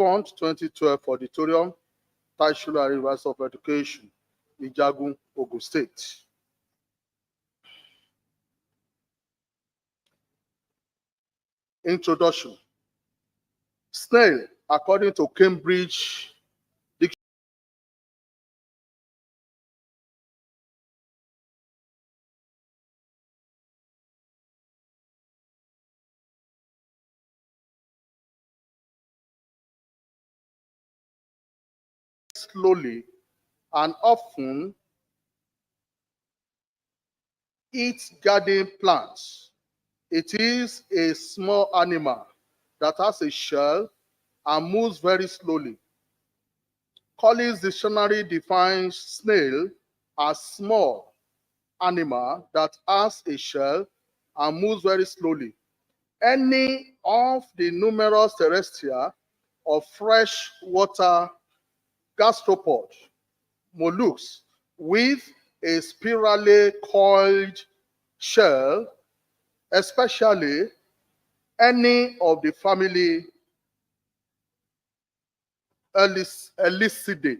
Fund 2012 Auditorium, Taishula University of Education, Ijagun, Ogun State. Introduction. Snail, according to Cambridge slowly and often eats garden plants. It is a small animal that has a shell and moves very slowly. Collins Dictionary defines snail as small animal that has a shell and moves very slowly. Any of the numerous terrestrial or freshwater gastropod mollusks with a spirally coiled shell, especially any of the family Elicidae,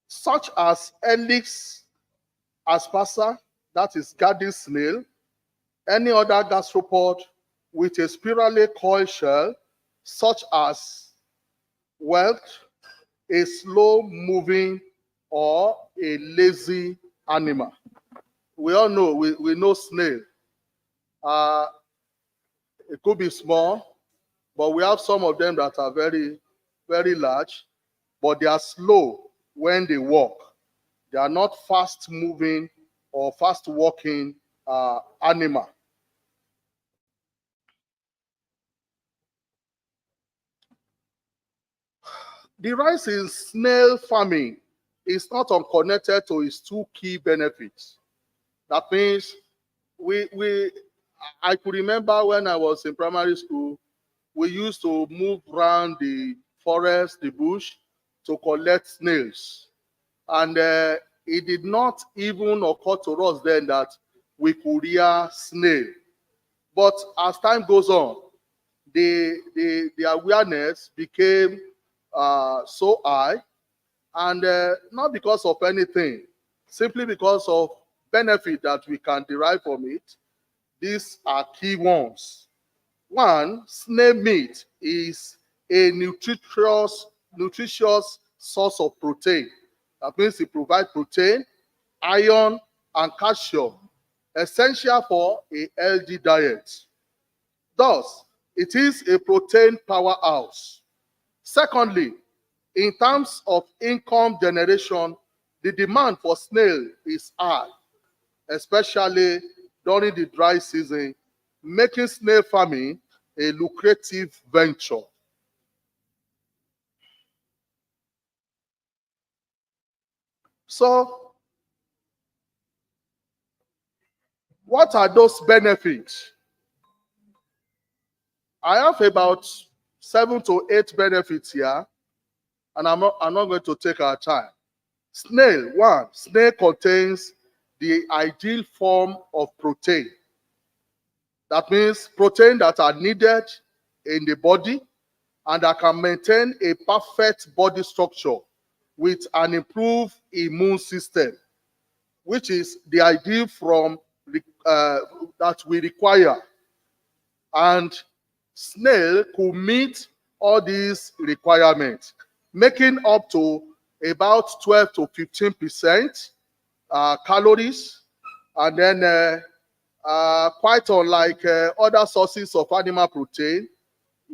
such as Helix aspersa, that is garden snail, any other gastropod with a spirally coiled shell, such as whelk, a slow-moving or a lazy animal. We all know, we know snail. It could be small, but we have some of them that are very, very large, but they are slow when they walk. They are not fast-moving or fast-walking animal. The rise in snail farming is not unconnected to its two key benefits. That means I could remember when I was in primary school, we used to move around the forest, the bush, to collect snails. And it did not even occur to us then that we could rear snail. But as time goes on, the awareness became so high, and not because of anything, simply because of benefit that we can derive from it. These are key ones. One, snail meat is a nutritious source of protein. That means it provides protein, iron, and calcium, essential for a healthy diet. Thus, it is a protein powerhouse. Secondly, in terms of income generation, the demand for snail is high, especially during the dry season, making snail farming a lucrative venture. So, what are those benefits? I have about 7 to 8 benefits here, and I'm not going to take our time. Snail, one, snail contains the ideal form of protein. That means protein that are needed in the body and that can maintain a perfect body structure with an improved immune system, which is the ideal from that we require. And snail could meet all these requirements, making up to about 12 to 15% calories, and then quite unlike other sources of animal protein,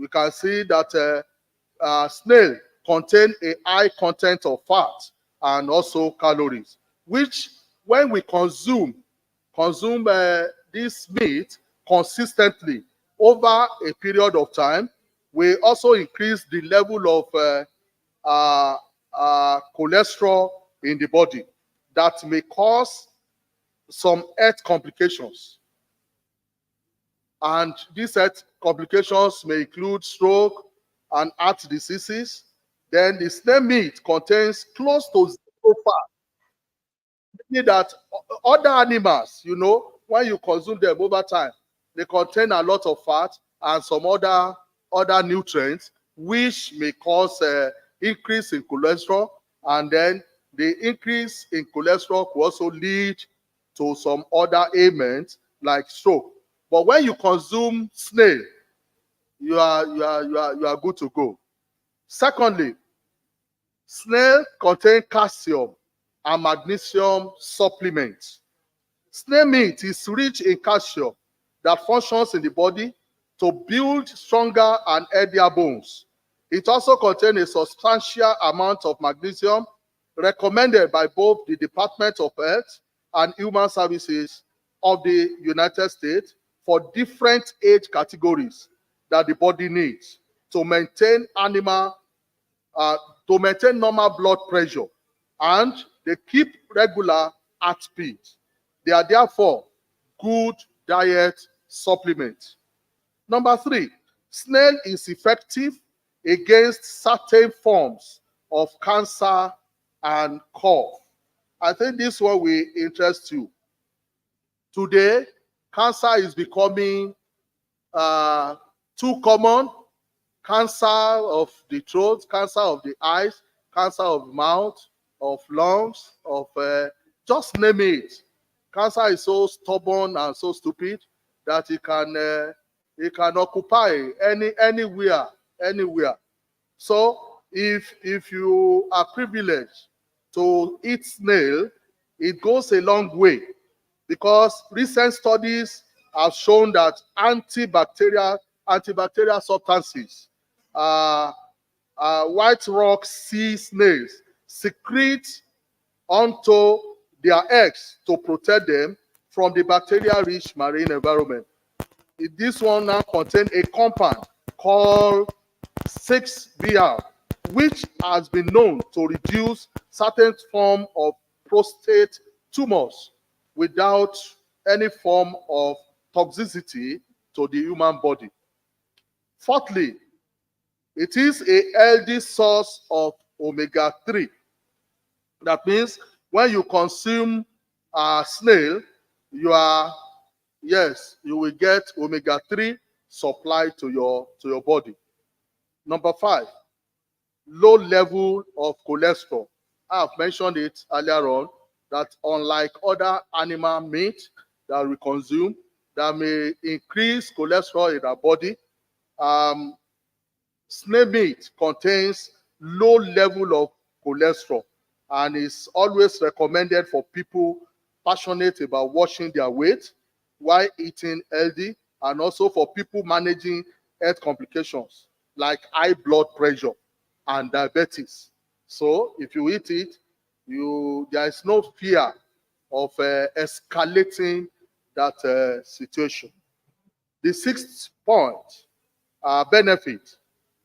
we can see that snail contain a high content of fat and also calories, which when we consume this meat consistently over a period of time, we also increase the level of cholesterol in the body that may cause some health complications. And these health complications may include stroke and heart diseases. Then the snail meat contains close to zero fat, meaning that other animals, when you consume them over time, they contain a lot of fat and some other other nutrients, which may cause increase in cholesterol, and then the increase in cholesterol could also lead to some other ailments like stroke. But when you consume snail, you are good to go. Secondly, snail contain calcium and magnesium supplements. Snail meat is rich in calcium that functions in the body to build stronger and healthier bones. It also contains a substantial amount of magnesium recommended by both the Department of Health and Human Services of the United States for different age categories that the body needs to maintain normal blood pressure, and they keep regular heartbeat. They are therefore good diet supplements. Number 3, snail is effective against certain forms of cancer and cough. I think this one will interest you. Today, cancer is becoming too common. Cancer of the throat, cancer of the eyes, cancer of the mouth, of lungs, of just name it. Cancer is so stubborn and so stupid that it can occupy anywhere. So if you are privileged to eat snail, it goes a long way, because recent studies have shown that antibacterial substances, white rock sea snails secrete onto their eggs to protect them from the bacteria-rich marine environment. This one now contains a compound called 6-BR, which has been known to reduce certain form of prostate tumors without any form of toxicity to the human body. Fourthly, it is a healthy source of omega-3. That means when you consume snail, you will get omega-3 supplied to your body. Number 5, low level of cholesterol. I have mentioned it earlier on that unlike other animal meat that we consume that may increase cholesterol in our body, snail meat contains low level of cholesterol and is always recommended for people passionate about watching their weight while eating healthy, and also for people managing health complications like high blood pressure and diabetes. So if you eat it, there is no fear of escalating that situation. The 6th point, benefit.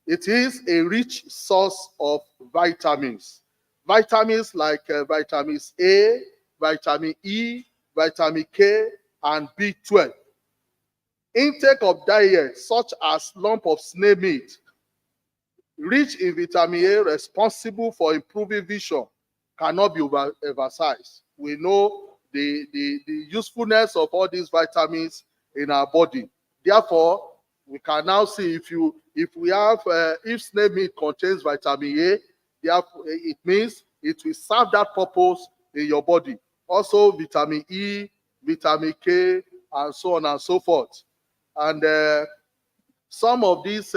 It is a rich source of vitamins. Vitamins like vitamins A, vitamin E, vitamin K, and B12. Intake of diet such as lump of snail meat, rich in vitamin A, responsible for improving vision, cannot be emphasized. We know the usefulness of all these vitamins in our body. Therefore, we can now see if snail meat contains vitamin A, therefore it means it will serve that purpose in your body. Also, vitamin E, vitamin K, and so on and so forth. And some of these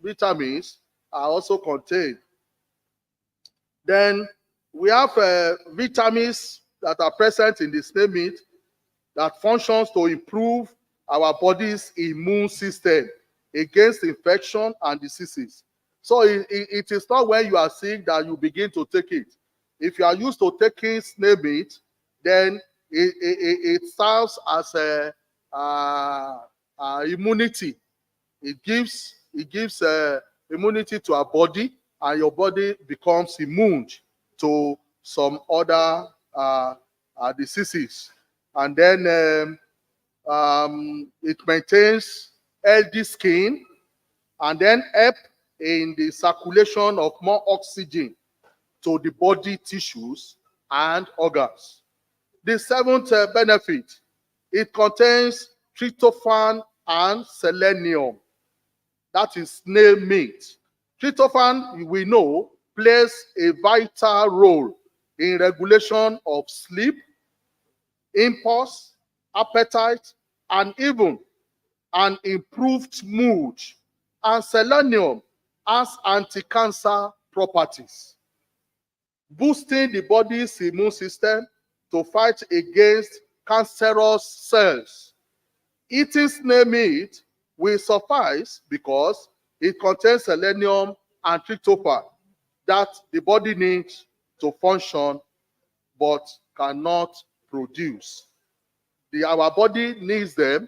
vitamins are also contained. Then we have vitamins that are present in the snail meat that functions to improve our body's immune system against infection and diseases. So it is not when you are sick that you begin to take it. If you are used to taking snail meat, then it serves as a immunity. It gives immunity to our body, and your body becomes immune to some other diseases. And then it maintains healthy skin, and then help in the circulation of more oxygen to the body tissues and organs. The 7th benefit, it contains tryptophan and selenium. that is snail meat. Tryptophan, we know, plays a vital role in regulation of sleep, impulse, appetite, and even an improved mood. And selenium has anti-cancer properties, boosting the body's immune system to fight against cancerous cells. Eating snail meat will suffice because it contains selenium and tryptophan that the body needs to function but cannot produce. Our body needs them,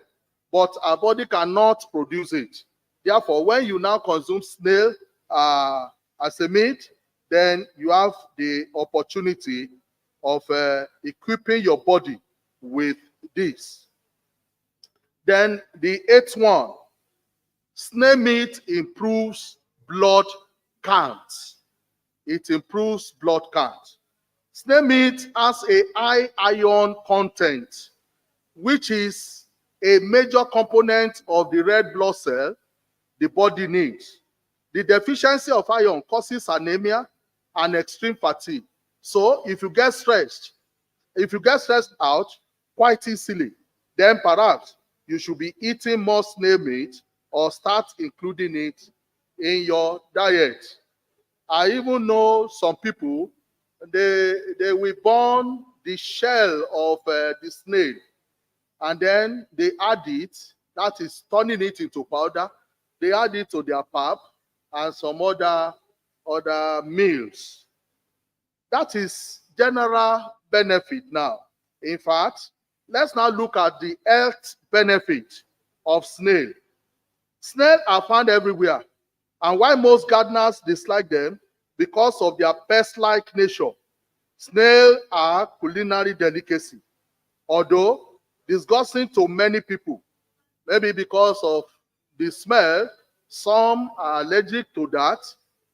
but our body cannot produce it. Therefore, when you now consume snail as a meat, then you have the opportunity of equipping your body with this. Then the eighth one, snail meat improves blood count. It improves blood count. Snail meat has a high iron content, which is a major component of the red blood cell the body needs. The deficiency of iron causes anemia and extreme fatigue. So if you get stressed out quite easily, then perhaps you should be eating more snail meat or start including it in your diet. I even know some people, they will burn the shell of the snail and then they add it, that is turning it into powder. They add it to their pap and some other meals. That is general benefit now. In fact, let's now look at the health benefit of snail. Snail are found everywhere. And why most gardeners dislike them? Because of their pest-like nature. Snail are culinary delicacy. Although disgusting to many people, maybe because of the smell, some are allergic to that.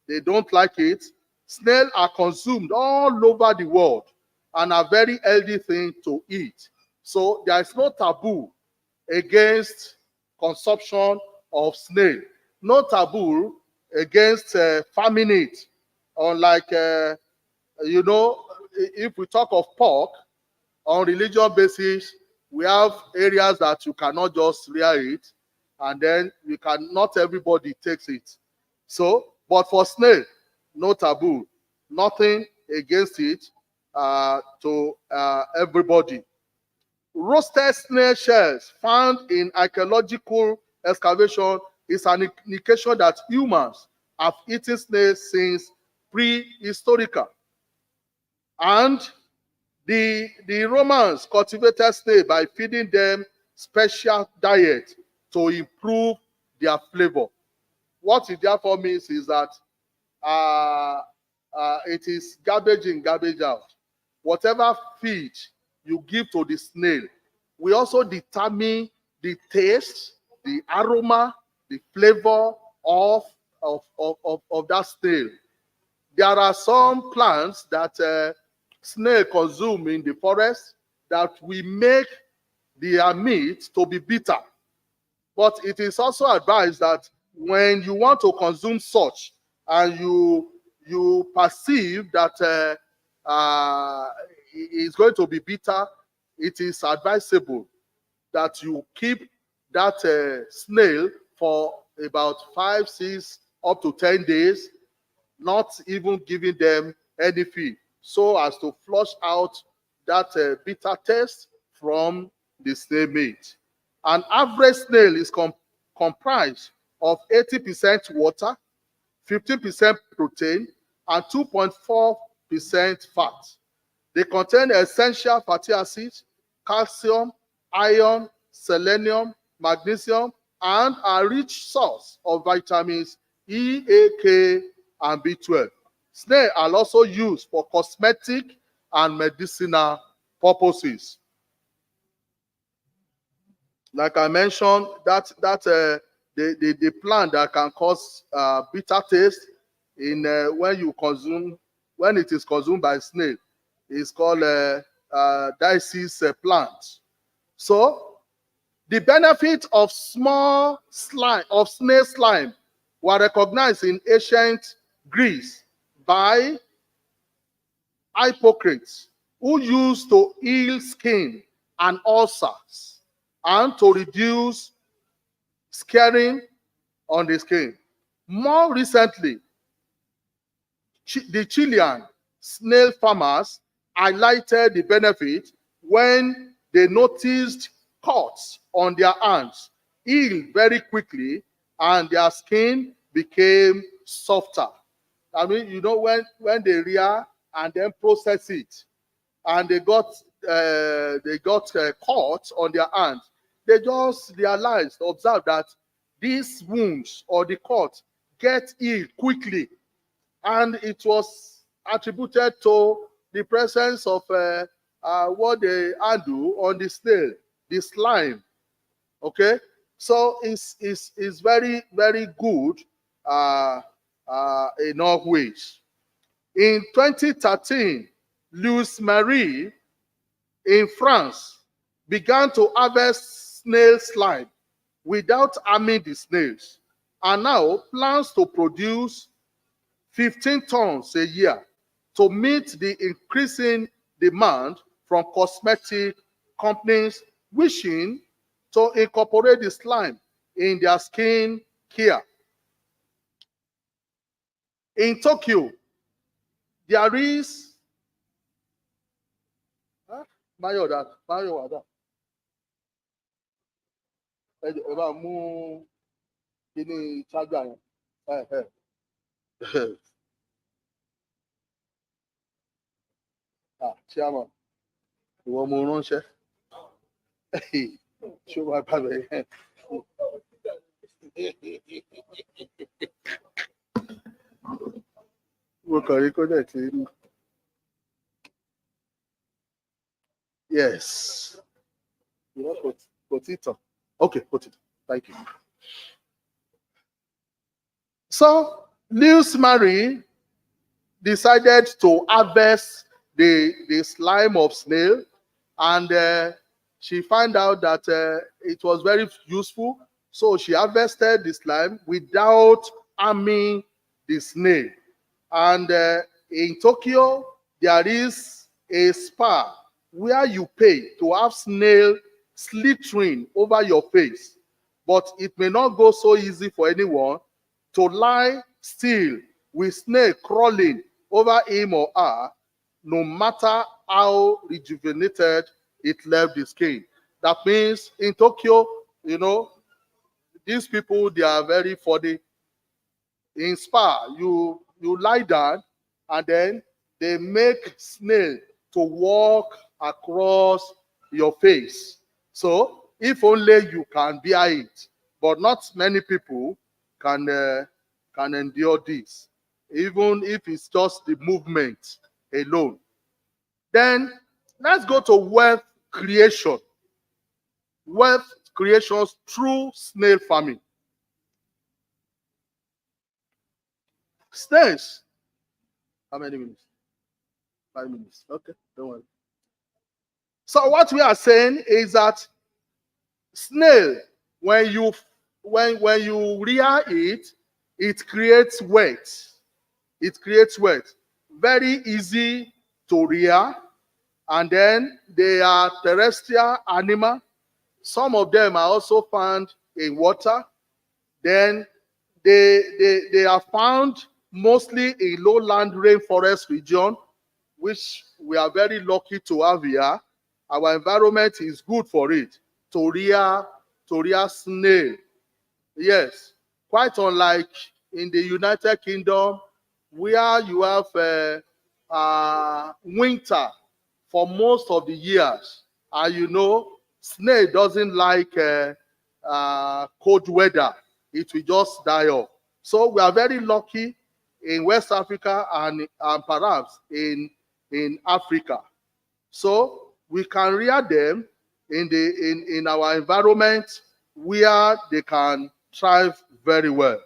They don't like it. Snails are consumed all over the world and are very healthy thing to eat. So there is no taboo against consumption of snail. No taboo against farming it. Unlike, if we talk of pork, on religion basis, we have areas that you cannot just rear it, and then not everybody takes it. So, but for snail, no taboo, nothing against it to everybody. Roasted snail shells found in archaeological excavation is an indication that humans have eaten snails since prehistorical. And the Romans cultivated snail by feeding them special diet to improve their flavor. What it therefore means is that it is garbage in, garbage out. Whatever feed you give to the snail, we also determine the taste, the aroma, the flavor of that snail. There are some plants that snail consume in the forest that we make their meat to be bitter. But it is also advised that when you want to consume such and you perceive that it's going to be bitter, it is advisable that you keep that snail for about 5, 6, up to 10 days, not even giving them any feed, so as to flush out that bitter taste from the snail meat. An average snail is comprised of 80% water, 15% protein, and 2.4% fat. They contain essential fatty acids, calcium, iron, selenium, magnesium, and a rich source of vitamins E, A, K, and B12. Snail are also used for cosmetic and medicinal purposes. Like I mentioned, the plant that can cause bitter taste in when it is consumed by snail is called disease plant. So the benefit of snail slime were recognized in ancient Greece by Hippocrates, who used to heal skin and ulcers and to reduce scarring on the skin. More recently, the Chilean snail farmers highlighted the benefit when they noticed cuts on their hands healed very quickly and their skin became softer. I mean, you know, when they rear and then process it, and they got caught on their hands, they just realized, observed that these wounds or the cut get healed quickly, and it was attributed to the presence of what they handle on the snail, the slime. Okay, so it's very, very good in all ways. In 2013, Louis Marie in France began to harvest snail slime without harming the snails, and now plans to produce 15 tons a year to meet the increasing demand from cosmetic companies wishing to incorporate the slime in their skin care. In Tokyo, there is Mayo Ada. Ẹ bá mú kíní chájà yẹn. Chairman, ìwọ mo ránṣẹ́. Ṣé o máa bá bẹ̀ yẹn? Mo kàn rí kó dẹ̀ ti rí. Yes. You know, put it on. Okay, put it. Thank you. So, Lewis Marie decided to harvest the slime of snail, and she found out that it was very useful. So she harvested the slime without harming the snail. And in Tokyo, there is a spa where you pay to have snail slithering over your face. But it may not go so easy for anyone to lie still with snail crawling over him or her, no matter how rejuvenated it left the skin. That means in Tokyo, you know, these people, they are very funny. In spa, you lie down and then they make snail to walk across your face. So if only you can bear it, but not many people can endure this, even if it's just the movement alone. Then let's go to wealth creation. Wealth creations through snail farming. Snails. How many minutes? 5 minutes. Okay, don't worry. So what we are saying is that snail, when you rear it, it creates wealth. It creates wealth. Very easy to rear, and then they are terrestrial animal. Some of them are also found in water. Then they are found mostly in lowland rainforest region, which we are very lucky to have here. Our environment is good for it to rear snail. Yes, quite unlike in the United Kingdom, where you have winter for most of the years, and you know, snail doesn't like cold weather. It will just die off. So we are very lucky in West Africa and perhaps in Africa. So we can rear them in our environment where they can thrive very well.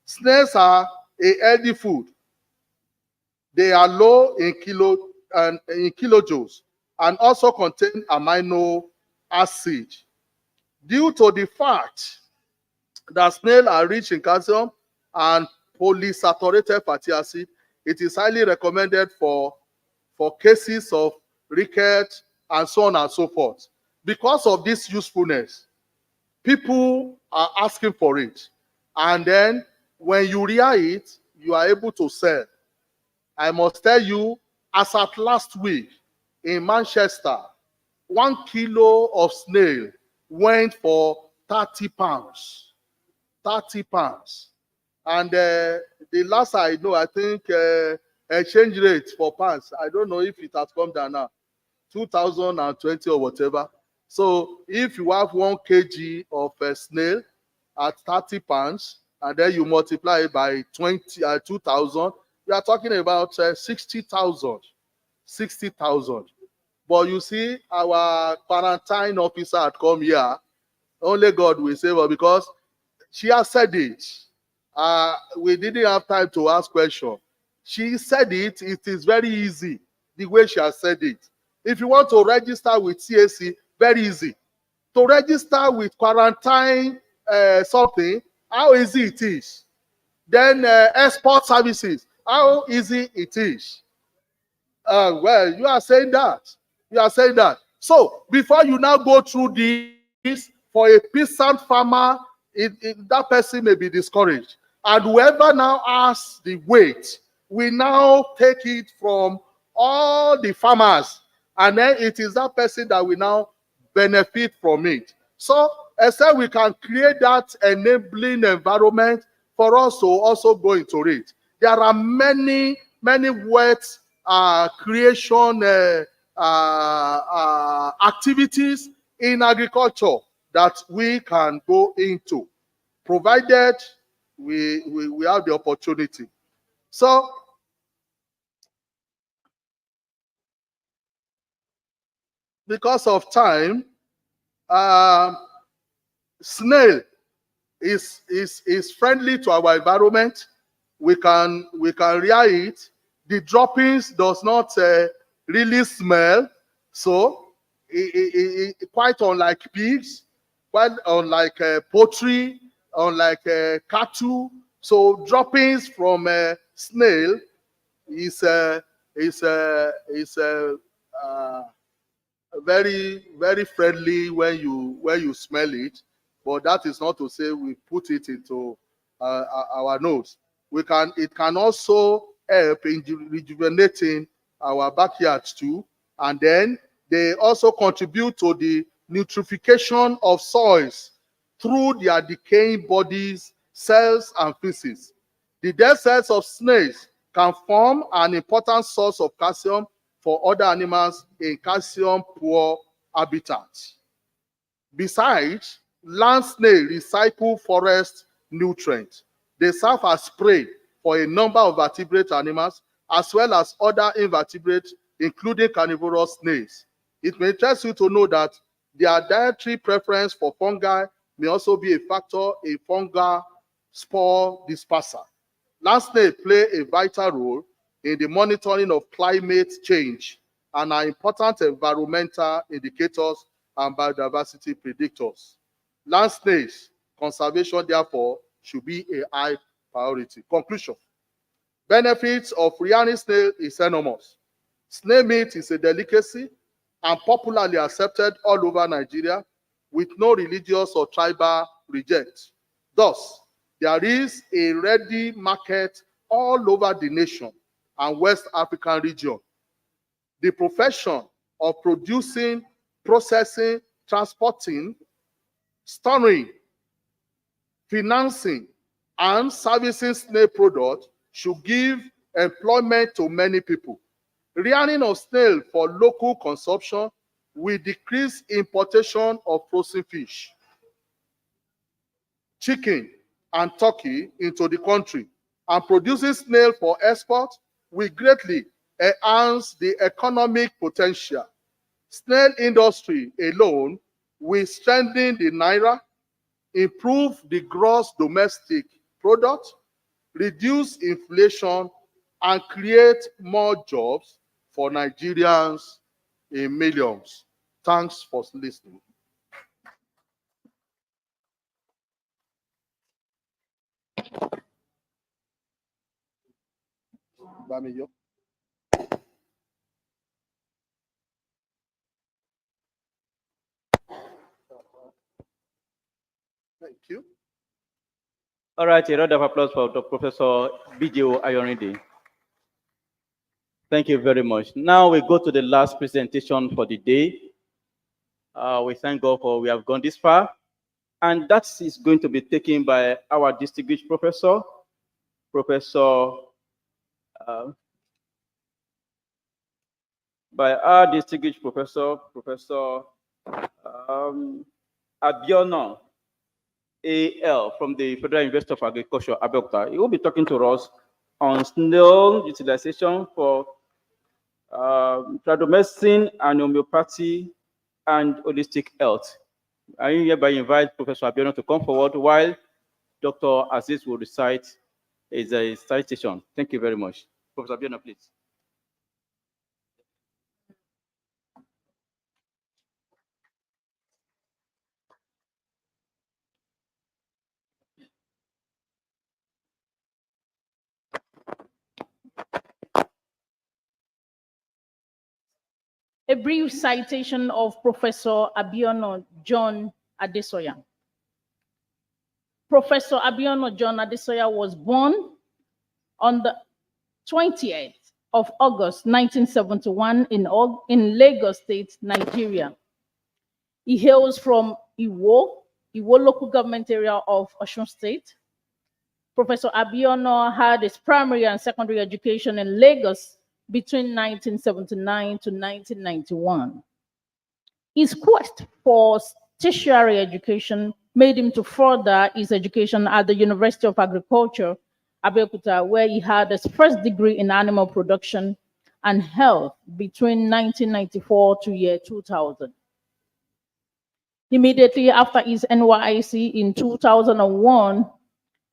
Snails are a healthy food. They are low in kilojoules and also contain amino acid. Due to the fact that snails are rich in calcium, and polysaturated fatty acid. It is highly recommended for cases of rickets and so on and so forth. Because of this usefulness, people are asking for it. And then when you rear it, you are able to sell. I must tell you, as at last week in Manchester, 1 kilo of snail went for 30 pounds. 30 pounds. And the last I know, I think exchange rate for pounds, I don't know if it has come down now, 2020 or whatever. So if you have 1 kg of snail at 30 pounds, and then you multiply it by 2,000, we are talking about 60,000. 60,000. But you see, our quarantine officer had come here. Only God will save her, because she has said it. We didn't have time to ask questions. She said it. It is very easy, the way she has said it. If you want to register with CAC, very easy. To register with quarantine something, how easy it is. Then export services, how easy it is. Well, you are saying that. You are saying that. So before you now go through this, for a peasant farmer, that person may be discouraged. And whoever now asks the weight, we now take it from all the farmers, and then it is that person that will now benefit from it. So, except we can create that enabling environment for us to also go into it. There are many wealth creation activities in agriculture that we can go into, provided we have the opportunity. So, because of time, snail is friendly to our environment. We can rear it. The droppings does not really smell. So, quite unlike pigs, quite unlike poultry, unlike cattle. So, droppings from snail is very friendly when you smell it. But that is not to say we put it into our nose. It can also help in rejuvenating our backyards too. And then they also contribute to the nutrification of soils through their decaying bodies, cells, and feces. The dead cells of snails can form an important source of calcium for other animals in calcium-poor habitats. Besides, land snails recycle forest nutrients. They serve as prey for a number of vertebrate animals, as well as other invertebrates, including carnivorous snails. It may interest you to know that their dietary preference for fungi may also be a factor in fungal spore disperser. Land snails play a vital role in the monitoring of climate change and are important environmental indicators and biodiversity predictors. Land snails conservation, therefore, should be a high priority. Conclusion. Benefits of rearing snail is enormous. Snail meat is a delicacy and popularly accepted all over Nigeria with no religious or tribal reject. Thus, there is a ready market all over the nation and West African region. The profession of producing, processing, transporting, storing, financing, and servicing snail products should give employment to many people. Rearing of snail for local consumption will decrease importation of frozen fish, chicken, and turkey into the country, and producing snail for export will greatly enhance the economic potential. Snail industry alone will strengthen the naira, improve the gross domestic product, reduce inflation, and create more jobs for Nigerians in millions. Thanks for listening. Bamiyo. Thank you. All right, a round of applause for Professor BJO Ayorinde. Thank you very much. Now we go to the last presentation for the day. We thank God for we have gone this far. And that is going to be taken by our distinguished professor, uh, Professor Abiona AL from the Federal University of Agriculture, Abeokuta. He will be talking to us on snail utilization for tradomedicine and homeopathy and holistic health. I hereby invite Professor Abiona to come forward while Dr. Aziz will recite his citation. Thank you very much. Professor Abiona, please. A brief citation of Professor Abiona John Adesoya. Professor Abiona John Adesoya was born on the 28th of August 1971 in Lagos State, Nigeria. He hails from Iwo local government area of Osun State. Professor Abiona had his primary and secondary education in Lagos between 1979 to 1991. His quest for tertiary education made him to further his education at the University of Agriculture, Abeokuta, where he had his first degree in animal production and health between 1994 to year 2000. Immediately after his NYIC in 2001,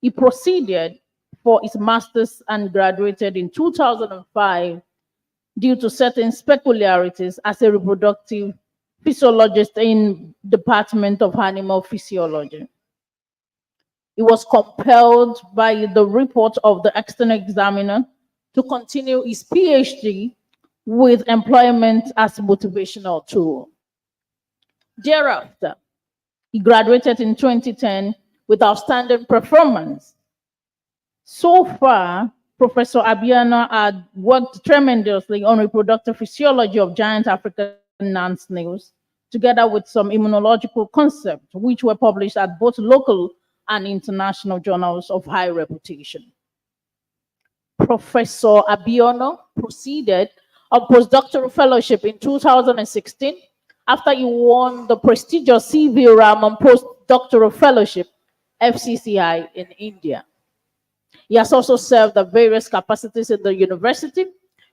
he proceeded for his master's and graduated in 2005 due to certain peculiarities as a reproductive physiologist in Department of Animal Physiology. He was compelled by the report of the external examiner to continue his PhD with employment as a motivational tool. Thereafter, he graduated in 2010 with outstanding performance. So far, Professor Abiona had worked tremendously on reproductive physiology of giant African land snails, together with some immunological concepts, which were published at both local and international journals of high reputation. Professor Abiona proceeded a postdoctoral fellowship in 2016 after he won the prestigious C.V. Raman Postdoctoral Fellowship, FCCI, in India. He has also served at various capacities in the university,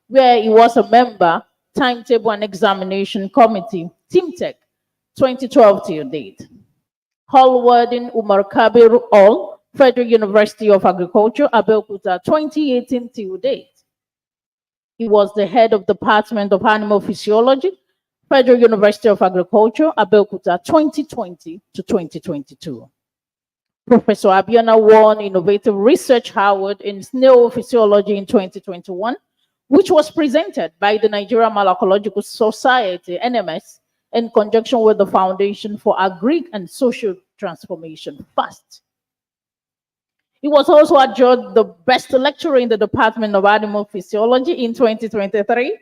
where he was a member, Timetable and Examination Committee, TeamTech, 2012 till date. Hallwarden Umar Kabir Hall, Federal University of Agriculture, Abeokuta, 2018 till date. He was the head of Department of Animal Physiology, Federal University of Agriculture, Abeokuta, 2020 to 2022. Professor Abiona won Innovative Research Award in Snail Physiology in 2021, which was presented by the Nigerian Malacological Society, NMS, in conjunction with the Foundation for Agric and Social Transformation, FAST. He was also adjudged the best lecturer in the Department of Animal Physiology in 2023.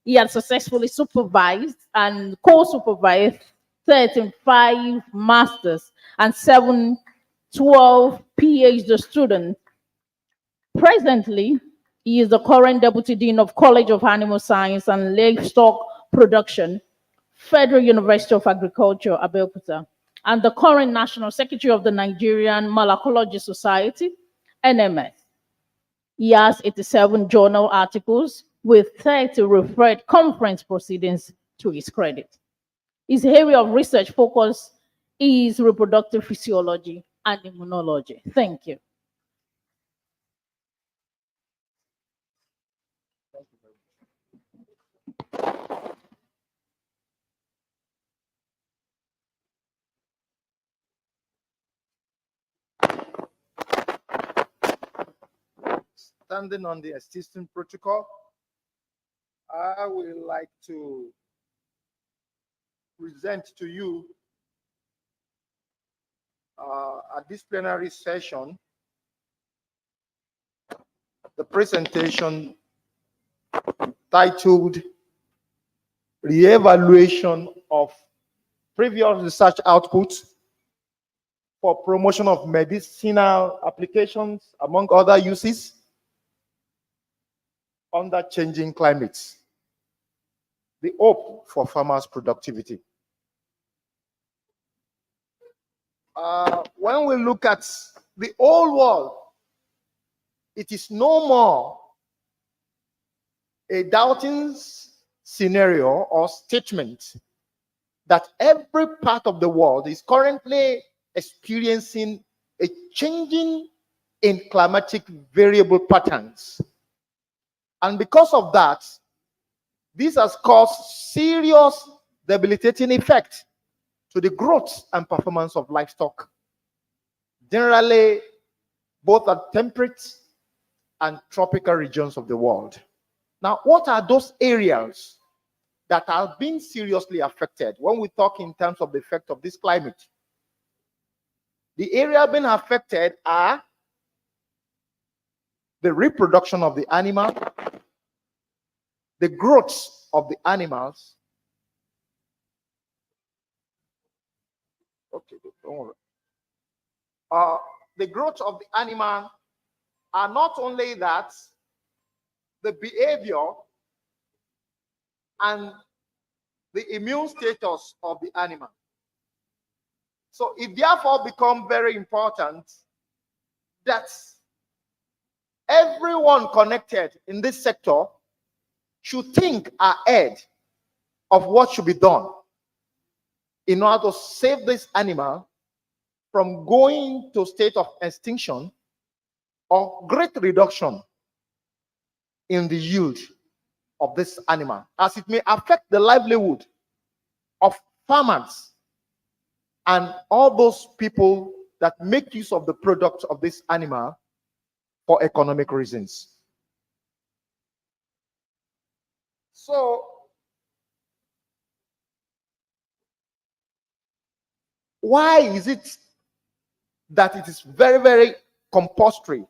He had successfully supervised and co-supervised 35 masters and 12 PhD students. Presently, he is the current Deputy Dean of College of Animal Science and Livestock Production, Federal University of Agriculture, Abeokuta, and the current National Secretary of the Nigerian Malacology Society, NMS. He has 87 journal articles with 30 referred conference proceedings to his credit. His area of research focus is reproductive physiology and immunology. Thank you. standing on the existing protocol, I would like to present to you at this plenary session the presentation titled Re-evaluation of Previous Research Outputs for Promotion of Medicinal Applications, among other uses, under changing climates. The hope for farmers' productivity. When we look at the whole world, it is no more a doubting scenario or statement that every part of the world is currently experiencing a changing in climatic variable patterns. And because of that, this has caused serious debilitating effect to the growth and performance of livestock, generally both at temperate and tropical regions of the world. Now, what are those areas that have been seriously affected when we talk in terms of the effect of this climate? The area being affected are the reproduction of the animal, the growth of the animals. Okay, don't worry. The growth of the animal are not only that, the behavior and the immune status of the animal. So it therefore becomes very important that everyone connected in this sector should think ahead of what should be done in order to save this animal from going to a state of extinction or great reduction in the yield of this animal, as it may affect the livelihood of farmers and all those people that make use of the products of this animal for economic reasons. So, why is it that it is very, very compulsory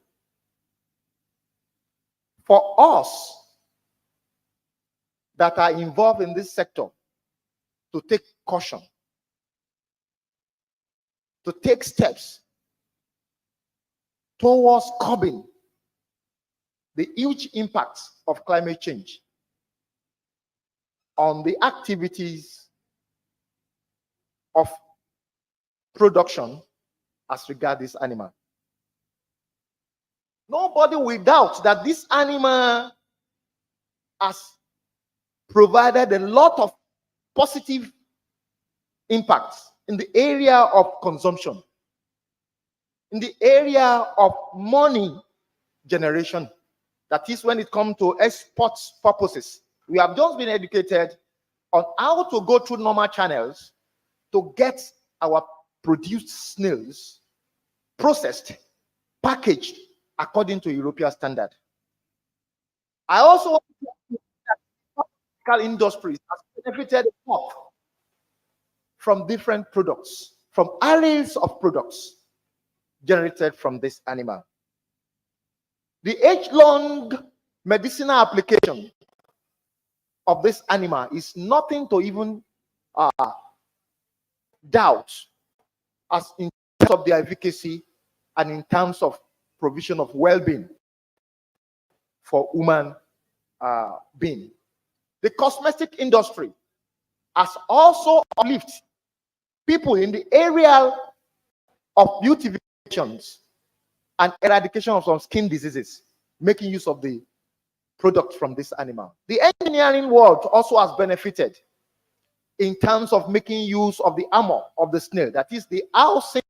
for us that are involved in this sector to take caution, to take steps towards curbing the huge impacts of climate change on the activities of production as regards this animal? Nobody will doubt that this animal has provided a lot of positive impacts in the area of consumption, in the area of money generation. That is, when it comes to export purposes. We have just been educated on how to go through normal channels to get our produced snails processed, packaged according to European standard. I also want to say that pharmaceutical industries has benefited a lot from different products, from arrays of products generated from this animal. The age-long medicinal application of this animal is nothing to even doubt, as in terms of their efficacy and in terms of provision of well-being for human being. The cosmetic industry has also uplifted people in the area of beautifications and eradication of some skin diseases, making use of the product from this animal. The engineering world also has benefited in terms of making use of the armor of the snail, that is the housing,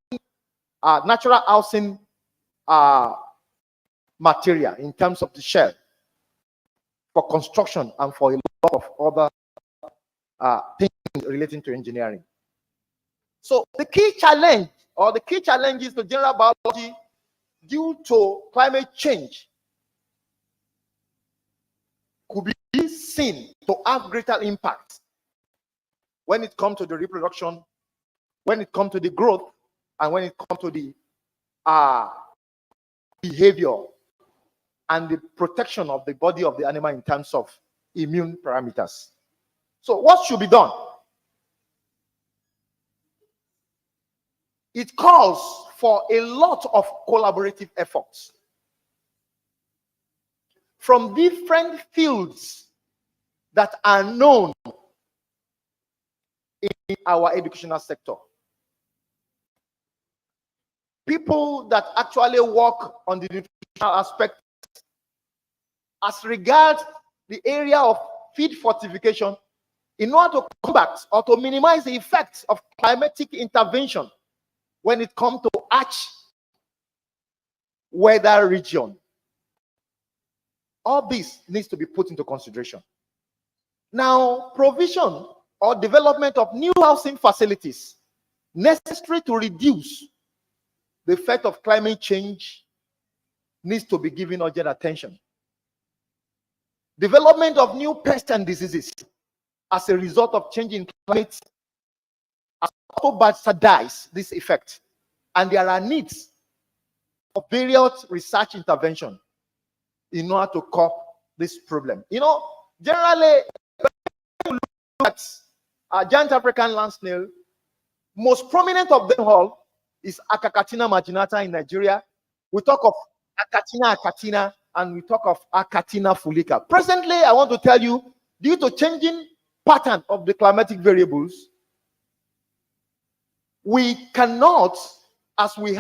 natural housing material in terms of the shell for construction and for a lot of other things relating to engineering. So the key challenge, or the key challenges to general biology due to climate change, could be seen to have greater impact when it comes to the reproduction, when it comes to the growth, and when it comes to the behavior and the protection of the body of the animal in terms of immune parameters. So what should be done? It calls for a lot of collaborative efforts from different fields that are known in our educational sector. People that actually work on the nutritional aspect as regards the area of feed fortification in order to combat or to minimize the effects of climatic intervention when it comes to harsh weather region. All this needs to be put into consideration. Now, provision or development of new housing facilities necessary to reduce the effect of climate change needs to be given urgent attention. Development of new pests and diseases as a result of changing climate also bastardize this effect, and there are needs for various research intervention in order to curb this problem. You know, generally, when you look at giant African land snail, most prominent of them all is Acacatina marginata in Nigeria. We talk of Acatina acatina, and we talk of Acatina fulica. Presently, I want to tell you, due to changing pattern of the climatic variables, we cannot, as we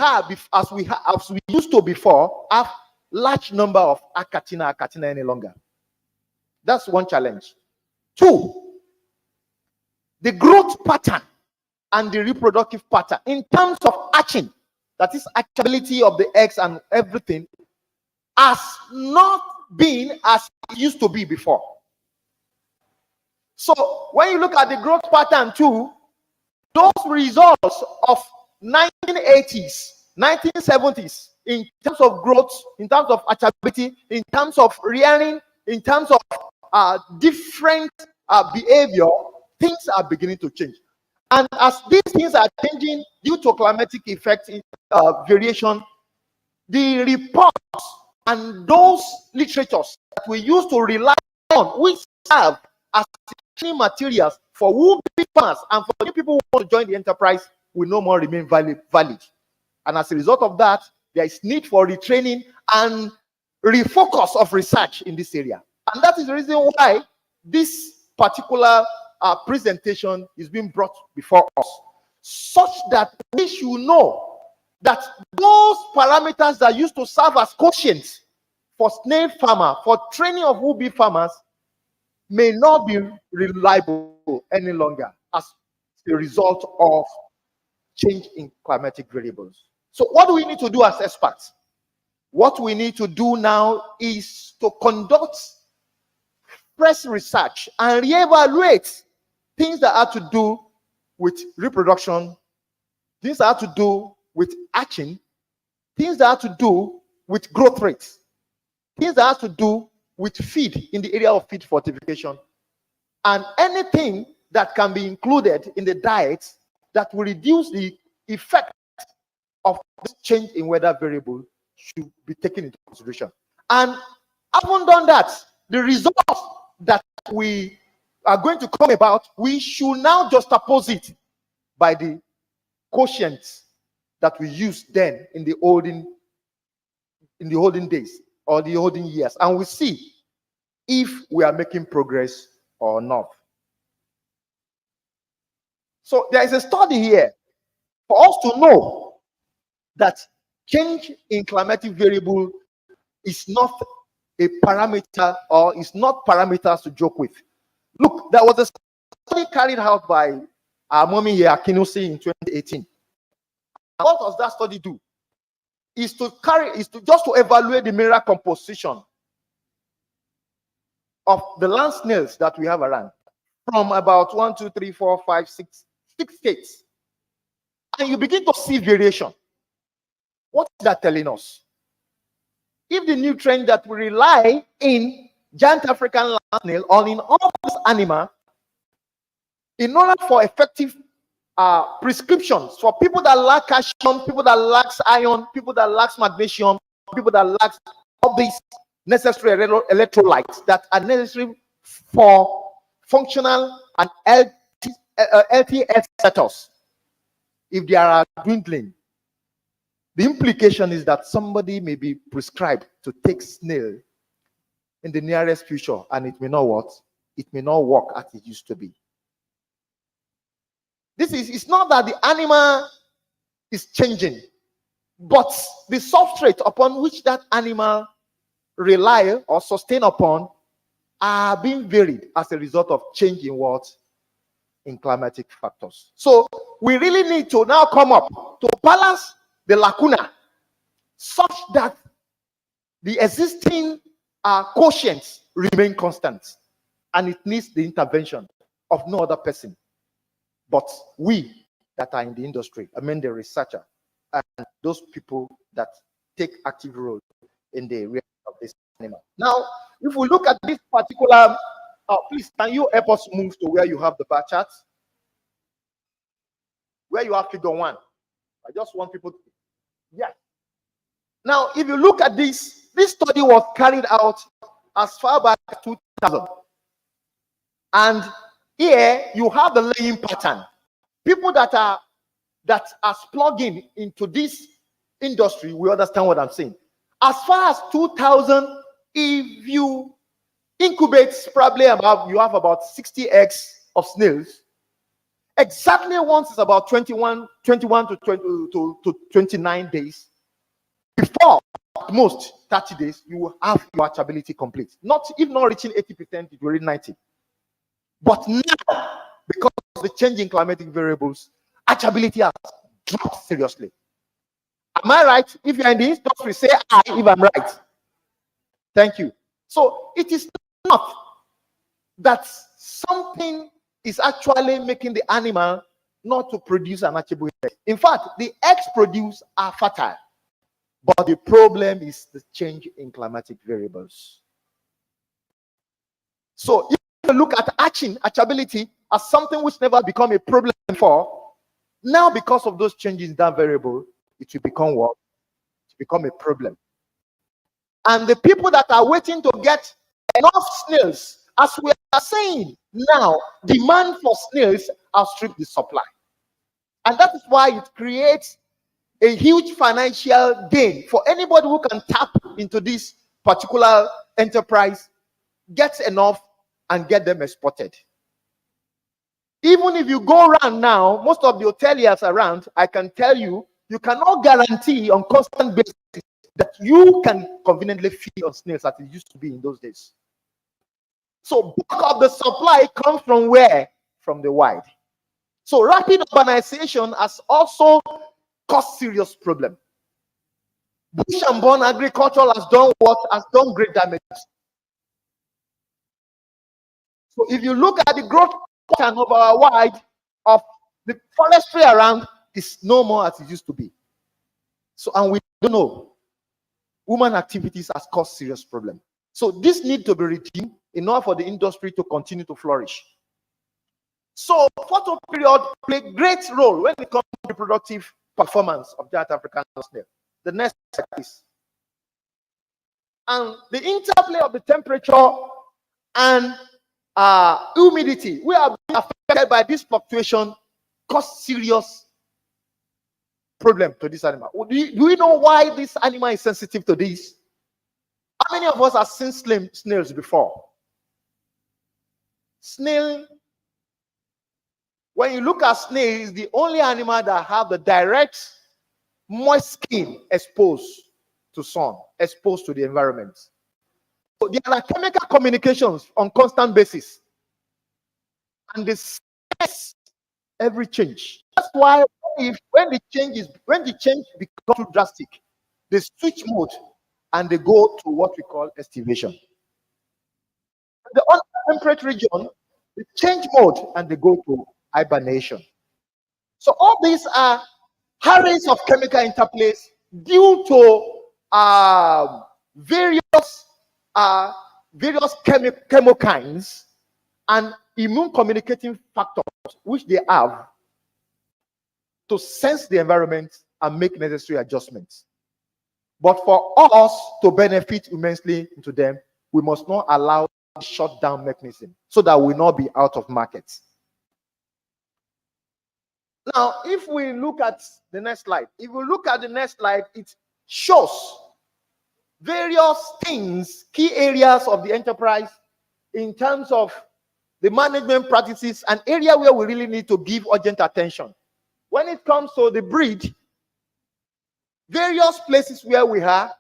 used to before, have large number of Acatina any longer. That's one challenge. Two, the growth pattern and the reproductive pattern in terms of hatching, that is hatchability of the eggs and everything, has not been as it used to be before. So when you look at the growth pattern too, those results of 1980s, 1970s, in terms of growth, in terms of hatchability, in terms of rearing, in terms of different behavior, things are beginning to change. And as these things are changing due to climatic effect variation, the reports and those literatures that we used to rely on, which serve as training materials for would-be farmers and for new people who want to join the enterprise, will no more remain valid. And as a result of that, there is need for retraining and refocus of research in this area. And that is the reason why this particular presentation is being brought before us, such that we should know that those parameters that used to serve as quotients for snail farmer, for training of would-be farmers, may not be reliable any longer as a result of change in climatic variables. So what do we need to do as experts? What we need to do now is to conduct fresh research and reevaluate things that have to do with reproduction, things that have to do with hatching, things that have to do with growth rates, things that have to do with feed in the area of feed fortification, and anything that can be included in the diet that will reduce the effect of this change in weather variable should be taken into consideration. And having done that, the results that we are going to come about, we should now juxtapose it by the quotients that we used then in the olden days or the olden years, and we see if we are making progress or not. So there is a study here for us to know that change in climatic variable is not a parameter, or is not parameters to joke with. Look, there was a study carried out by our mommy here, Akinusi, in 2018. And what does that study do? Is to just to evaluate the mineral composition of the land snails that we have around, from about 1, 2, 3, 4, 5, 6 states. And you begin to see variation. What is that telling us? If the nutrient that we rely in giant African land snail, or in all these animals, in order for effective prescriptions for people that lack calcium, people that lack iron, people that lack magnesium, people that lack all these necessary electrolytes that are necessary for functional and healthy health status. If they are dwindling, the implication is that somebody may be prescribed to take snail in the nearest future, and it may not work. It may not work as it used to be. It's not that the animal is changing, but the substrate upon which that animal rely or sustain upon are being varied as a result of change in what? In climatic factors. So we really need to now come up to balance the lacuna such that the existing quotients remain constant, and it needs the intervention of no other person but we that are in the industry, I mean the researcher, and those people that take active role in the rearing of this animal. Now, if we look at this particular, please, can you help us move to where you have the bar charts? Where you have figure 1. I just want people to, yeah. Now, if you look at this study was carried out as far back as 2000. And here you have the laying pattern. People that are plugged into this industry, we understand what I'm saying. As far as 2000, if you incubate probably about, you have about 60 eggs of snails. Exactly once it's about 21 to 29 days. Before at most 30 days, you will have your hatchability complete. If not reaching 80%, it will reach 90%. But now, because of the changing climatic variables, hatchability has dropped seriously. Am I right? If you're in the industry, say I if I'm right. Thank you. So it is not that something is actually making the animal not to produce an hatchable egg. In fact, the eggs produced are fertile. But the problem is the change in climatic variables. So if you look at hatchability as something which never become a problem before, now because of those changes in that variable, it will become what? It will become a problem. And the people that are waiting to get enough snails, as we are saying now, demand for snails outstrips the supply. And that is why it creates a huge financial gain for anybody who can tap into this particular enterprise, gets enough, and get them exported. Even if you go around now, most of the hoteliers around, I can tell you, you cannot guarantee on constant basis that you can conveniently feed on snails as it used to be in those days. So bulk of the supply comes from where? From the wild. So rapid urbanization has also caused serious problem. Bush and born agriculture has done what? Has done great damage. So if you look at the growth pattern of our wild, of the forestry around, is no more as it used to be. So, and we don't know. Human activities has caused serious problem. So this need to be redeemed in order for the industry to continue to flourish. So photo period play great role when it comes to reproductive performance of giant African snail. The next is, and the interplay of the temperature and humidity, we are being affected by this fluctuation, cause serious problem to this animal. Do we know why this animal is sensitive to this? How many of us have seen snails before? Snail, when you look at snail, is the only animal that have the direct moist skin exposed to sun, exposed to the environment. So there are chemical communications on constant basis, and they sense every change. That's why when the change becomes too drastic, they switch mode and they go to what we call estivation. In the under-temperate region, they change mode and they go to hibernation. So all these are arrays of chemical interplays due to various various chemokines and immune communicating factors which they have to sense the environment and make necessary adjustments. But for us to benefit immensely into them, we must not allow shutdown mechanism so that we will not be out of markets. Now, if we look at the next slide, it shows various things, key areas of the enterprise in terms of the management practices, an area where we really need to give urgent attention. When it comes to the breed, various places where we are,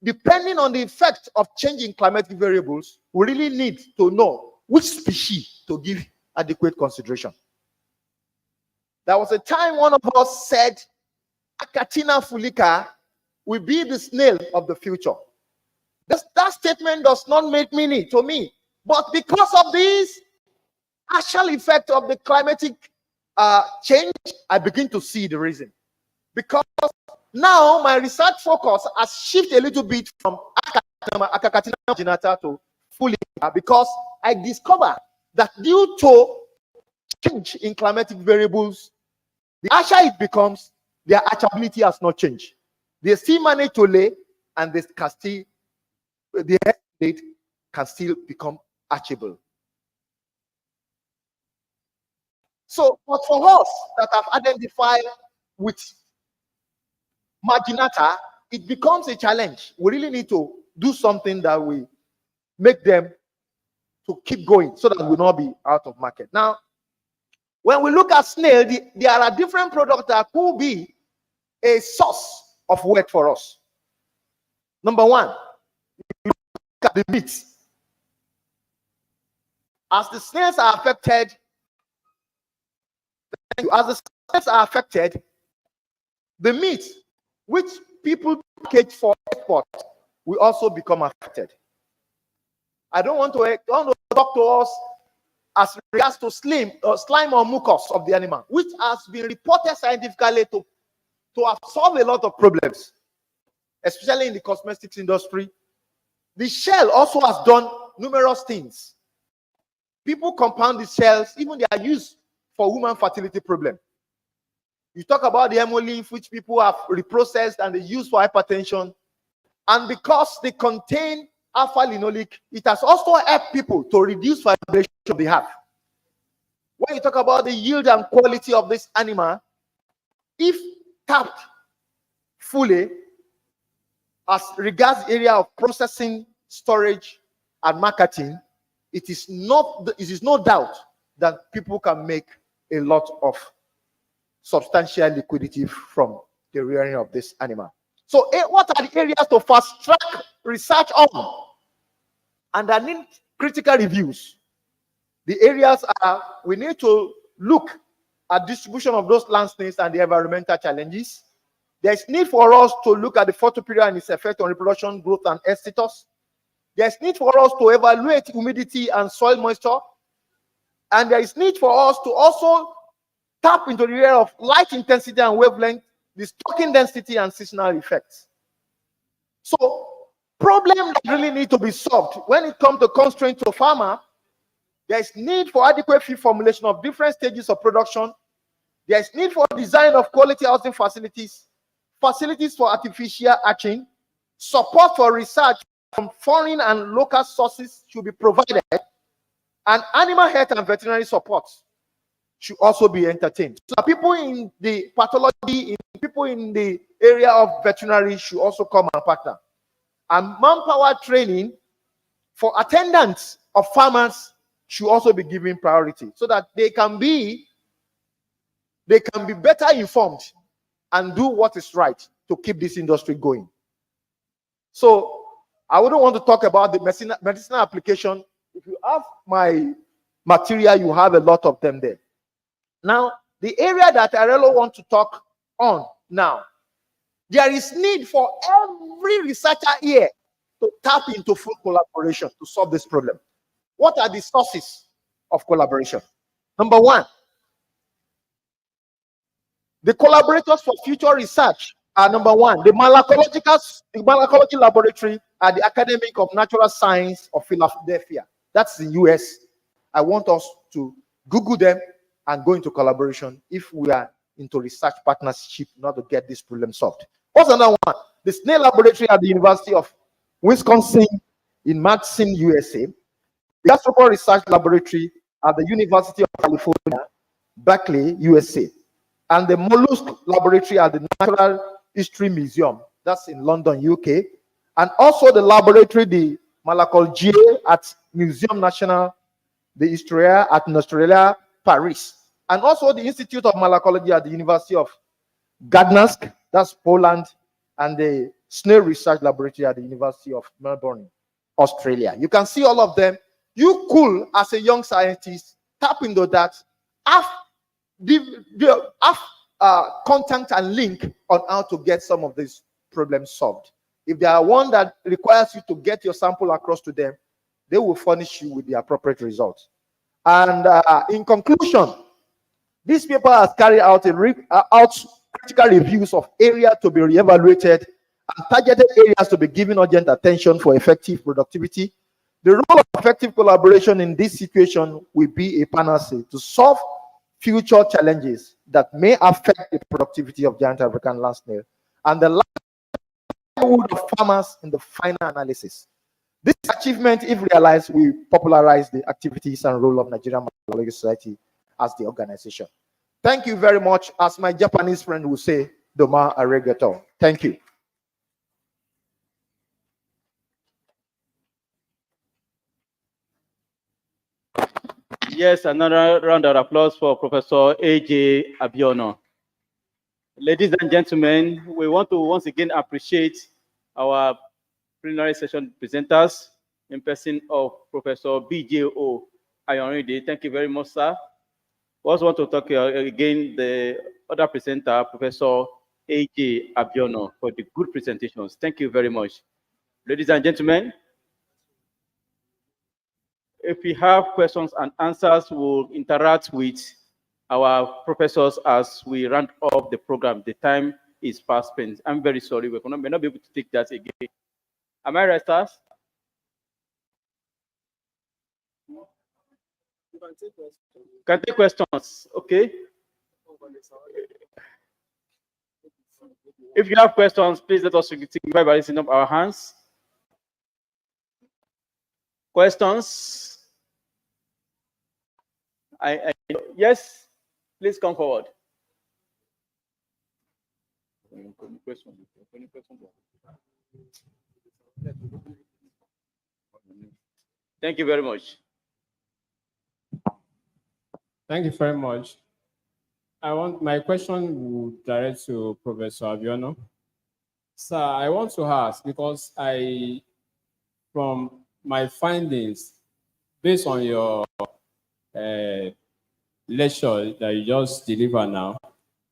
depending on the effect of changing climatic variables, we really need to know which species to give adequate consideration. There was a time one of us said Achatina fulica will be the snail of the future. That statement does not make meaning to me, but because of this actual effect of the climatic change, I begin to see the reason. Because now my research focus has shifted a little bit from Achatina marginata to fulica, because I discovered that due to change in climatic variables, the harsher it becomes, their hatchability has not changed. They still manage to lay, and they can still, the head can still become hatchable. So, but for us that have identified with marginata, it becomes a challenge. We really need to do something that we make them to keep going so that we will not be out of market. Now, when we look at snail, there are different products that could be a source of work for us. Number one, look at the meat. As the snails are affected, the meat which people package for export will also become affected. I don't want to talk to us as regards to slime or mucus of the animal, which has been reported scientifically to have solved a lot of problems, especially in the cosmetics industry. The shell also has done numerous things. People compound the shells, even they are used for woman fertility problem. You talk about the hemolymph, which people have reprocessed and they use for hypertension. And because they contain alpha-linoleic, it has also helped people to reduce vibration of the heart. When you talk about the yield and quality of this animal, if tapped fully as regards the area of processing, storage, and marketing, it is no doubt that people can make a lot of substantial liquidity from the rearing of this animal. So what are the areas to fast track research on? And I need critical reviews. The areas are, we need to look at distribution of those land snails and the environmental challenges. There's need for us to look at the photoperiod and its effect on reproduction, growth, and health status. There's need for us to evaluate humidity and soil moisture. And there is need for us to also tap into the area of light intensity and wavelength, the stocking density, and seasonal effects. So, problems that really need to be solved when it comes to constraints to farmer, there is need for adequate feed formulation of different stages of production. There is need for design of quality housing facilities, facilities for artificial hatching, support for research from foreign and local sources should be provided, and animal health and veterinary support should also be entertained. So people in the pathology, people in the area of veterinary should also come and partner. And manpower training for attendants of farmers should also be given priority so that they can be better informed and do what is right to keep this industry going. So I wouldn't want to talk about the medicinal application. If you have my material, you have a lot of them there. Now, the area that I really want to talk on now, there is need for every researcher here to tap into full collaboration to solve this problem. What are the sources of collaboration? Number one, the collaborators for future research Number one, the Malacology Laboratory at the Academy of Natural Science of Philadelphia. That's in US. I want us to Google them and go into collaboration if we are into research partnership not to get this problem solved. What's another one? The Snail Laboratory at the University of Wisconsin in Madison, USA. The Gastropod Research Laboratory at the University of California, Berkeley, USA. And the Mollusk Laboratory at the Natural History Museum, that's in London, UK. And also the laboratory, the Malacology at Museum National de Historia at Australia, Paris. And also the Institute of Malacology at the University of Gdańsk, that's Poland, and the Snail Research Laboratory at the University of Melbourne, Australia. You can see all of them. You could, as a young scientist, tap into that, have contact and link on how to get some of these problems solved. If there are one that requires you to get your sample across to them, they will furnish you with the appropriate results. And in conclusion, this paper has carried out critical reviews of areas to be reevaluated and targeted areas to be given urgent attention for effective productivity. The role of effective collaboration in this situation will be a panacea to solve future challenges that may affect the productivity of giant African land snail and the livelihood of farmers in the final analysis. This achievement, if realized, will popularize the activities and role of Nigerian Malacology Society as the organization. Thank you very much. As my Japanese friend will say, Doma arigato. Thank you. Yes, another round of applause for Professor A.J. Abiono. Ladies and gentlemen, we want to once again appreciate our plenary session presenters in person of Professor B.J.O. Ayorinde. Thank you very much, sir. We also want to talk again the other presenter, Professor A.J. Abiono, for the good presentations. Thank you very much. Ladies and gentlemen, if we have questions and answers, we'll interact with our professors as we round off the program. The time is fast spent. I'm very sorry, we may not be able to take that again. Am I right, stars? Can take questions, okay? If you have questions, please let us signify by raising up our hands. Questions? Yes, please come forward. Thank you very much. Thank you very much. My question will direct to Professor Abiono. Sir, I want to ask, because from my findings, based on your lecture that you just delivered now,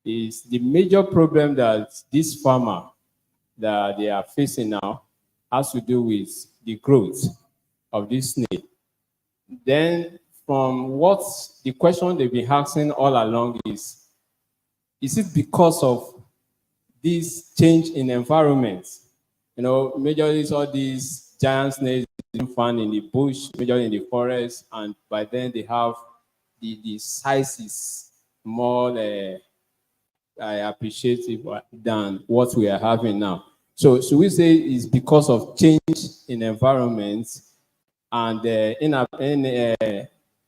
is the major problem that this farmer that they are facing now has to do with the growth of this snail. Then from what the question they've been asking all along is it because of this change in environment? You know, majorly all these giant snails found in the bush, majorly in the forest, and by then they have the size is more appreciative than what we are having now. So should we say it's because of change in environment and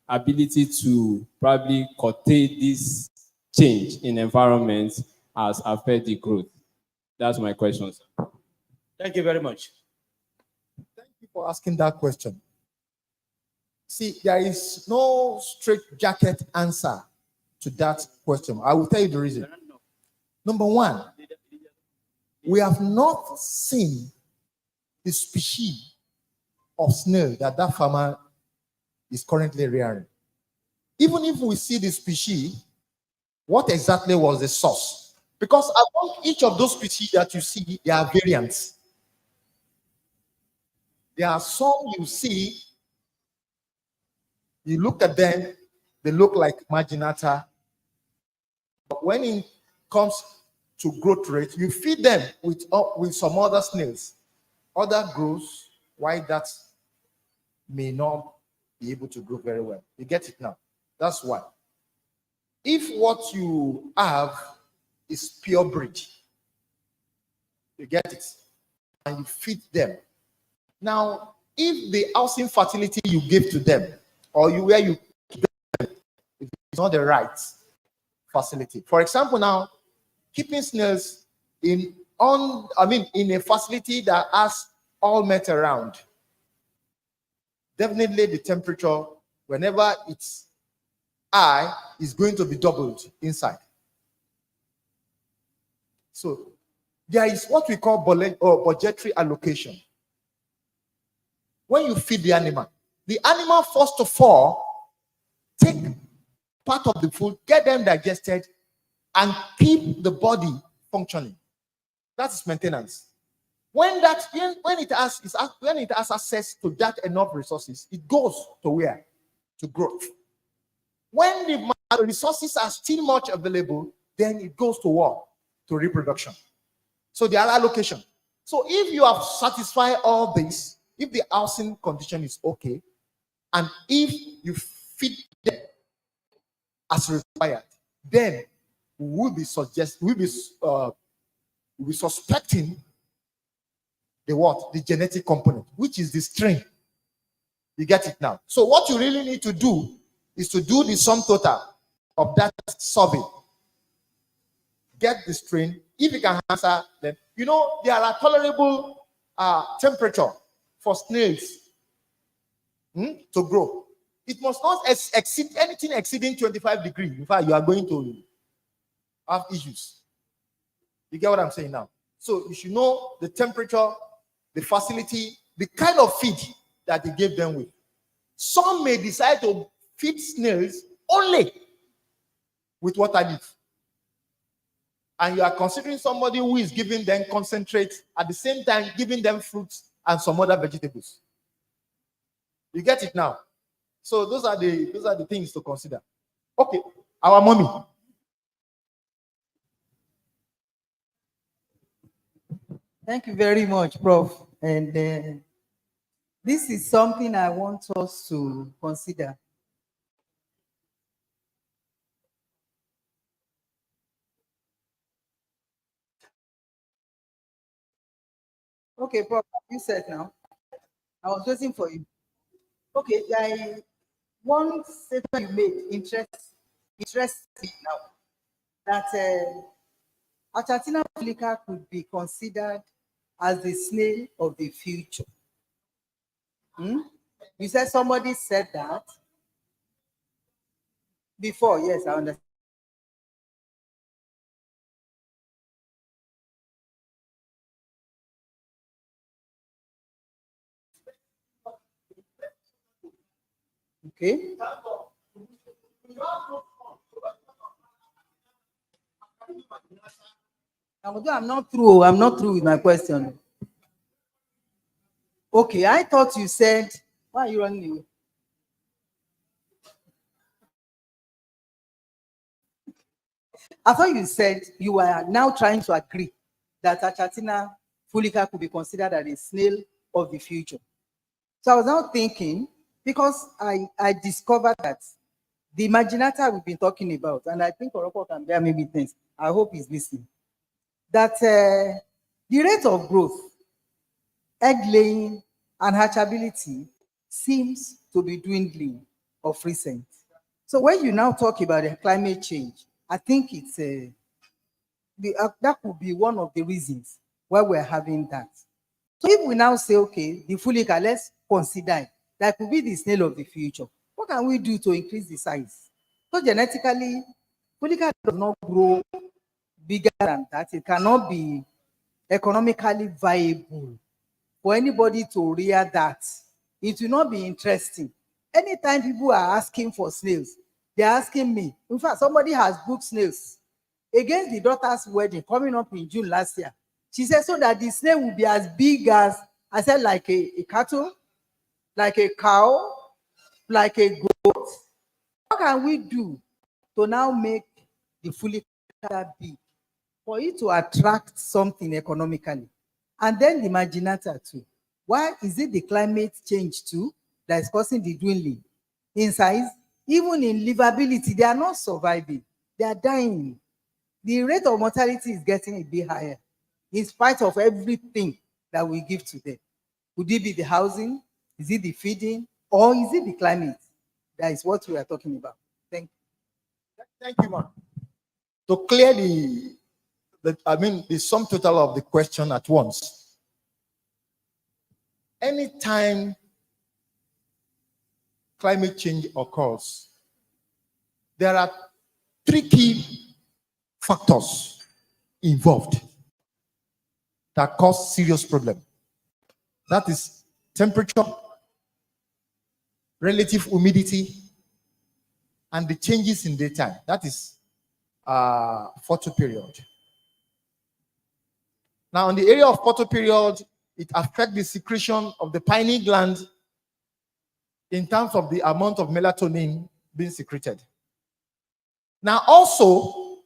ability to probably curtail this change in environment has affected the growth? That's my question, sir. Thank you very much. Thank you for asking that question. See, there is no straight-jacket answer to that question. I will tell you the reason. Number one, we have not seen the species of snail that farmer is currently rearing. Even if we see the species, what exactly was the source? Because among each of those species that you see, there are variants. There are some you see, you look at them, they look like marginata. But when it comes to growth rate, you feed them with some other snails. Other grows, why that may not be able to grow very well. You get it now? That's why. If what you have is pure breed, you get it, and you feed them. Now, if the housing fertility you give to them, or where you keep them, if it's not the right facility. For example, now, keeping snails in a facility that has all met around, definitely the temperature, whenever it's high, is going to be doubled inside. So there is what we call budgetary allocation. When you feed the animal first of all take part of the food, get them digested, and keep the body functioning. That is maintenance. When it has access to that enough resources, it goes to where? To growth. When the resources are still much available, then it goes to what? To reproduction. So there are allocation. So if you have satisfied all this, if the housing condition is okay, and if you feed them as required, then we'll be suspecting the genetic component, which is the strain. You get it now? So what you really need to do is to do the sum total of that survey. Get the strain. If you can answer them, there are tolerable temperature for snails to grow. It must not exceed anything exceeding 25 degrees. In fact, you are going to have issues. You get what I'm saying now? So you should know the temperature, the facility, the kind of feed that you gave them with. Some may decide to feed snails only with water leaf. And you are considering somebody who is giving them concentrate, at the same time giving them fruits and some other vegetables. You get it now? So those are the things to consider. Okay, our mommy. Thank you very much, Prof. And this is something I want us to consider. Okay, Prof, you said now. I was waiting for you. Okay, one statement you made interests me now, that Achatina fulica could be considered as the snail of the future. You said somebody said that before. Yes, I understand. Okay. I'm not through. I'm not through with my question. Okay, I thought you said, why are you running away? I thought you said you are now trying to agree that Achatina fulica could be considered as a snail of the future. So I was now thinking, because I discovered that the imaginata we've been talking about, and I think Oroko can bear me witness, I hope he's listening, that the rate of growth, egg laying, and hatchability seems to be dwindling of recent. So when you now talk about the climate change, I think it's that could be one of the reasons why we're having that. So if we now say, okay, the fulica, let's consider it, that could be the snail of the future. What can we do to increase the size? So genetically, fulica does not grow bigger than that. It cannot be economically viable for anybody to rear that. It will not be interesting. Anytime people are asking for snails, they're asking me. In fact, somebody has booked snails against the daughter's wedding coming up in June last year. She said, so that the snail will be as big as, I said, like a cattle, like a cow, like a goat. What can we do to now make the fulica big? for it to attract something economically. And then the marginata too. Why is it the climate change too that is causing the dwindling in size? Even in livability, they are not surviving. They are dying. The rate of mortality is getting a bit higher in spite of everything that we give to them. Could it be the housing? Is it the feeding? Or is it the climate? That is what we are talking about. Thank you. Thank you, ma'am. To clear the sum total of the question at once. Anytime climate change occurs, there are three key factors involved that cause serious problem. That is temperature, relative humidity, and the changes in daytime. That is photo period. Now, in the area of photo period, it affects the secretion of the pineal gland in terms of the amount of melatonin being secreted. Now, also,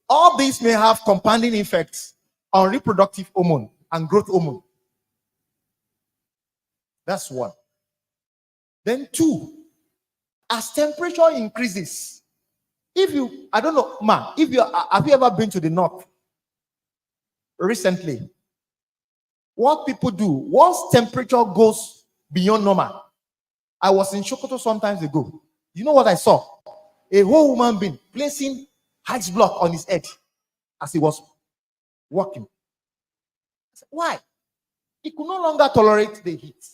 all these may have compounding effects on reproductive hormone and growth hormone. That's one. Then two, as temperature increases, if you, I don't know, ma, if you have you ever been to the north recently? What people do, once temperature goes beyond normal, I was in Sokoto some times ago. You know what I saw? A whole human being placing ice block on his head as he was walking. I said, why? He could no longer tolerate the heat.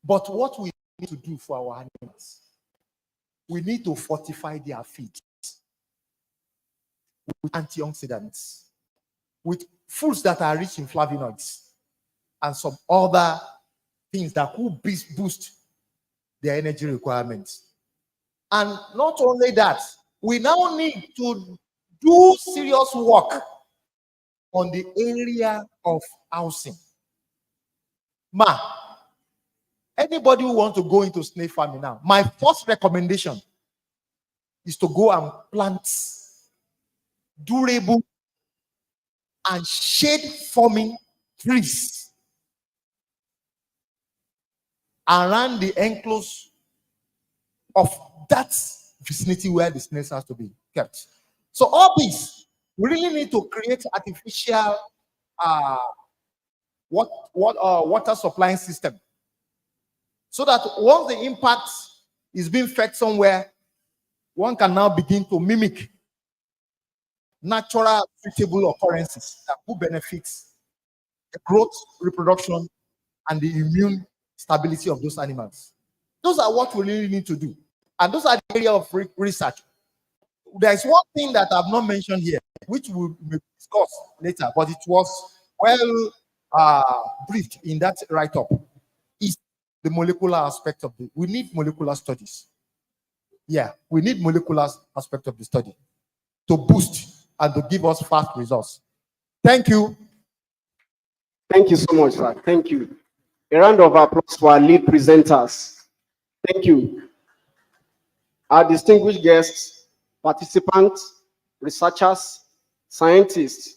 But what we need to do for our animals, we need to fortify their feed with antioxidants, with foods that are rich in flavonoids, and some other things that could boost their energy requirements. And not only that, we now need to do serious work on the area of housing. Ma, anybody who wants to go into snail farming now, my first recommendation is to go and plant durable and shade-forming trees around the enclosure of that vicinity where the snails has to be kept. So all these, we really need to create artificial water supplying system, so that once the impact is being fed somewhere, one can now begin to mimic natural suitable occurrences that will benefit the growth, reproduction, and the immune stability of those animals. Those are what we really need to do. And those are the area of research. There is one thing that I've not mentioned here, which we will discuss later, but it was well briefed in that write-up, is the molecular aspect of it. We need molecular studies. Yeah, we need molecular aspect of the study to boost and to give us fast results. Thank you. Thank you so much, sir. Thank you. A round of applause for our lead presenters. Thank you. Our distinguished guests, participants, researchers, scientists,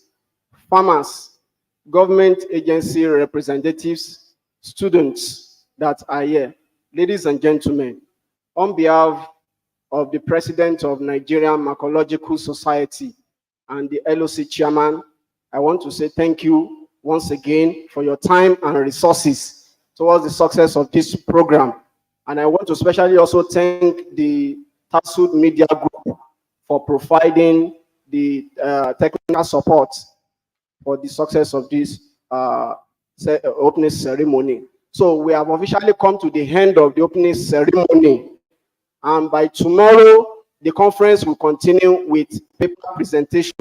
farmers, government agency representatives, students that are here. Ladies and gentlemen, on behalf of the President of Nigerian Mycological Society and the LOC chairman, I want to say thank you once again for your time and resources towards the success of this program. And I want to especially also thank the Tasud Media Group for providing the technical support for the success of this opening ceremony. So we have officially come to the end of the opening ceremony. And by tomorrow, the conference will continue with paper presentation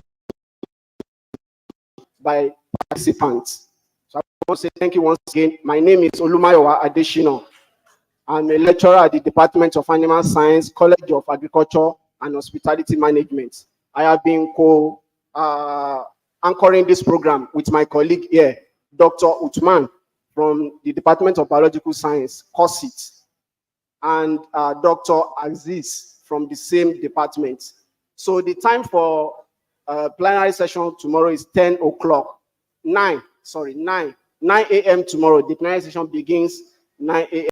by participants. So I want to say thank you once again. My name is Olumayowa Adeshino. I'm a lecturer at the Department of Animal Science, College of Agriculture and Hospitality Management. I have been anchoring this program with my colleague here, Dr. Utman from the Department of Biological Science, COSIT, and Dr. Aziz from the same department. So the time for Plenary session tomorrow is 10 o'clock. 9 a.m. tomorrow. The plenary session begins 9 a.m.